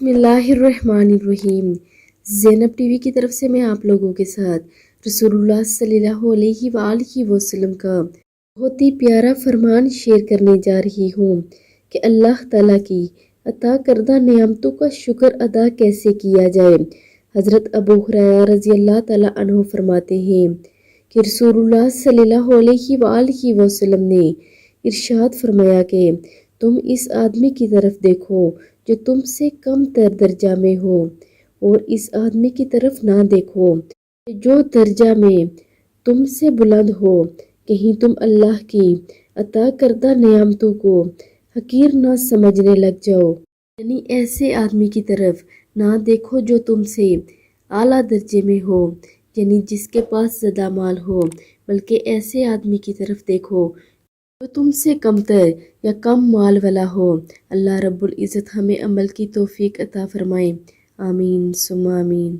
بسم اللہ الرحمن الرحیم۔ زینب ٹی وی کی طرف سے میں آپ لوگوں کے ساتھ رسول اللہ صلی اللہ علیہ وآلہ وسلم کا بہت ہی پیارا فرمان شیئر کرنے جا رہی ہوں کہ اللہ تعالیٰ کی عطا کردہ نعمتوں کا شکر ادا کیسے کیا جائے۔ حضرت ابو ہریرہ رضی اللہ تعالیٰ عنہ فرماتے ہیں کہ رسول اللہ صلی اللہ علیہ وآلہ وسلم نے ارشاد فرمایا کہ تم اس آدمی کی طرف دیکھو جو تم سے کم تر درجہ میں ہو، اور اس آدمی کی طرف نہ دیکھو جو درجہ میں تم سے بلند ہو، کہیں تم اللہ کی عطا کردہ نعمتوں کو حقیر نہ سمجھنے لگ جاؤ۔ یعنی ایسے آدمی کی طرف نہ دیکھو جو تم سے اعلیٰ درجے میں ہو، یعنی جس کے پاس زیادہ مال ہو، بلکہ ایسے آدمی کی طرف دیکھو جو تم سے کم تر یا کم مال والا ہو۔ اللہ رب العزت ہمیں عمل کی توفیق عطا فرمائے، آمین ثم آمین۔